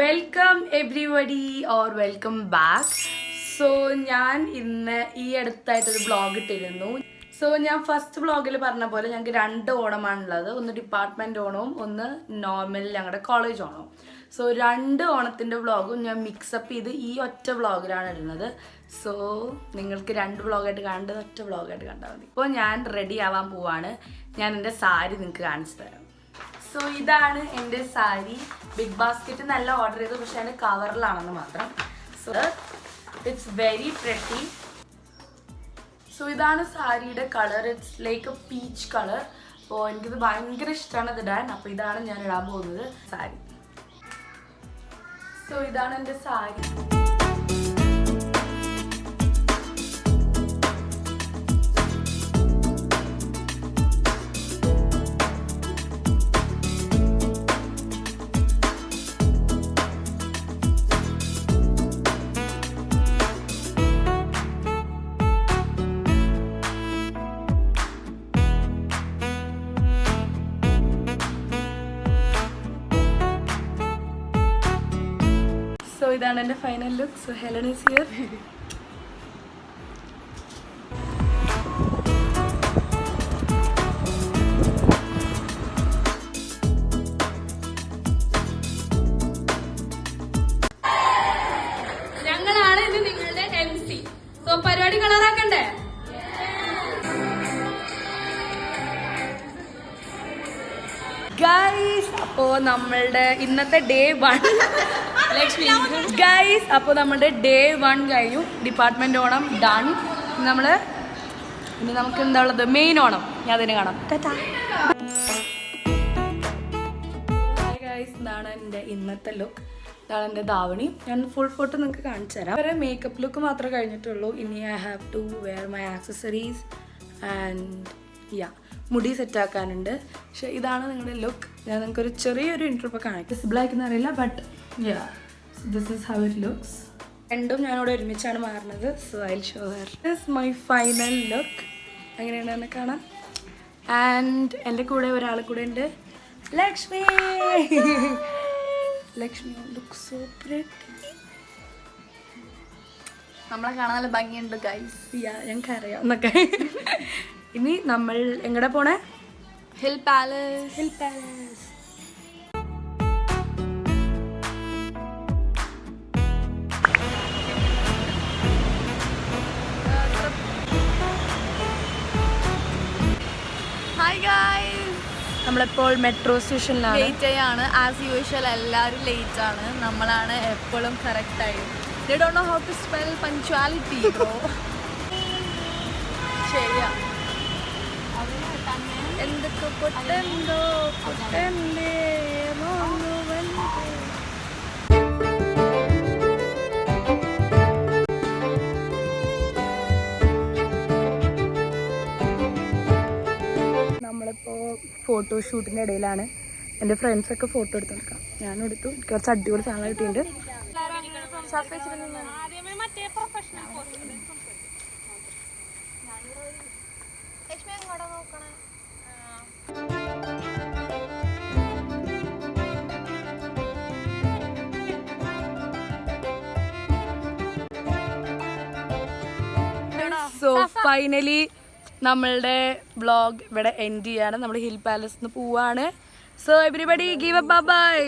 Welcome everybody or welcome back. So ഞാൻ ഇന്ന് ഈ അടുത്തായിട്ടൊരു വ്ളോഗ് ഇട്ടിരുന്നു. സോ ഞാൻ ഫസ്റ്റ് വ്ളോഗിൽ പറഞ്ഞ പോലെ ഞങ്ങൾക്ക് 2 ഓണമാണുള്ളത്. ഒന്ന് ഡിപ്പാർട്ട്മെൻറ്റ് ഓണവും ഒന്ന് നോർമൽ ഞങ്ങളുടെ കോളേജ് ഓണവും. സോ 2 ഓണത്തിൻ്റെ വ്ളോഗും ഞാൻ മിക്സപ്പ് ചെയ്ത് ഈ ഒറ്റ വ്ളോഗിലാണ് ഇടുന്നത്. സോ നിങ്ങൾക്ക് 2 വ്ളോഗായിട്ട് കാണേണ്ടത് ഒറ്റ വ്ളോഗായിട്ട് കണ്ടാൽ മതി. ഇപ്പോൾ ഞാൻ റെഡി ആവാൻ പോവാണ്. ഞാൻ എൻ്റെ സാരി നിങ്ങൾക്ക് കാണിച്ചു തരാം. സോ ഇതാണ് എൻ്റെ സാരി. ബിഗ് ബാസ്ക്കറ്റ് നല്ല ഓർഡർ ചെയ്തു, പക്ഷെ അതിൻ്റെ കവറിലാണെന്ന് മാത്രം. So it's very pretty. So ഇതാണ് സാരിയുടെ colour. It's like A peach colour. അപ്പോൾ എനിക്കിത് ഭയങ്കര ഇഷ്ടമാണ് ഇത് ഇടാൻ. അപ്പോൾ ഇതാണ് ഞാൻ ഇടാൻ പോകുന്നത് സാരി. സോ ഇതാണ് എൻ്റെ സാരി. സോ ഇതാണ് എൻ്റെ final look. So Helen is here. ഞങ്ങളാണ് ഇത് നിങ്ങളുടെ MC. സോ പരിപാടി കളറാക്കണ്ടേ? ഗൈസ്, അപ്പോൾ നമ്മളുടെ ഇന്നത്തെ ഡേ 1 ലക്ഷ്മി ഗൈസ്, അപ്പോൾ നമ്മുടെ ഡേ 1 കഴിഞ്ഞു. Department Onam done. ഇനി നമുക്ക് എന്താ ഉള്ളത്? മെയിൻ ഓണം. ഞാൻ അതിനെ കാണാം. ഹായ് ഗൈസ്, ഇതാണ് എൻ്റെ ഇന്നത്തെ ലുക്ക്. ഇതാണ് എൻ്റെ ധാവണി. ഞാൻ ഫുൾ ഫോട്ടോ നിങ്ങൾക്ക് കാണിച്ചു തരാം. വരെ മേക്കപ്പ് ലുക്ക് മാത്രമേ കഴിഞ്ഞിട്ടുള്ളൂ. ഇനി I have to wear my accessories and മുടി സെറ്റാക്കാനുണ്ട്. പക്ഷെ ഇതാണ് നിങ്ങളുടെ ലുക്ക്. ഞാൻ നിങ്ങൾക്കൊരു ചെറിയൊരു ഇൻട്രോ ഇപ്പോൾ കാണിക്കും. വിസിബിൾ ആയിക്കുന്ന അറിയില്ല, but this is how it looks. രണ്ടും ഞാനിവിടെ ഒരുമിച്ചാണ് മാറുന്നത്. So I will show Har. This is my final look. എങ്ങനെയുണ്ടെന്ന് കാണാം. ആൻഡ് എൻ്റെ കൂടെ ഒരാൾ കൂടെ ഉണ്ട്, Lakshmi. Lakshmi look so pretty. നമ്മളെ കാണാൻ നല്ല ഭംഗിയുണ്ട് ഗൈസ്. ഞങ്ങൾക്കറിയാം എന്നൊക്കെ. ഇനി നമ്മൾ എങ്ങടെ പോണേ? Hill palace. Hill palace. Hi guys, നമ്മളിപ്പോൾ മെട്രോ സ്റ്റേഷനിലാണ്. ലേറ്റ് ആണ്. ആസ് യൂഷ്വൽ എല്ലാവരും ലേറ്റ് ആണ്. നമ്മളാണ് എപ്പോഴും കറക്റ്റ് ആയി. They don't know how to spell punctuality, bro. ശരിയാ. എന്തൊക്കെ പൊട്ടന്തോ പൊട്ടന്തേ മോങ്ങുവന്തേ. നമ്മളിപ്പോൾ ഫോട്ടോഷൂട്ടിൻ്റെ ഇടയിലാണ്. എൻ്റെ ഫ്രണ്ട്സൊക്കെ ഫോട്ടോ എടുത്തെടുക്കാം. ഞാനും എടുത്തു. എനിക്ക് കുറച്ച് അടിപൊളി സാധനം കിട്ടിയിട്ടുണ്ട്. സോ ഫൈനലി നമ്മളുടെ വ്ളോഗ് ഇവിടെ എൻഡ് ചെയ്യാണ്. നമ്മൾ ഹിൽ പാലസിൽ നിന്ന് പോവാണ്. So everybody give a by.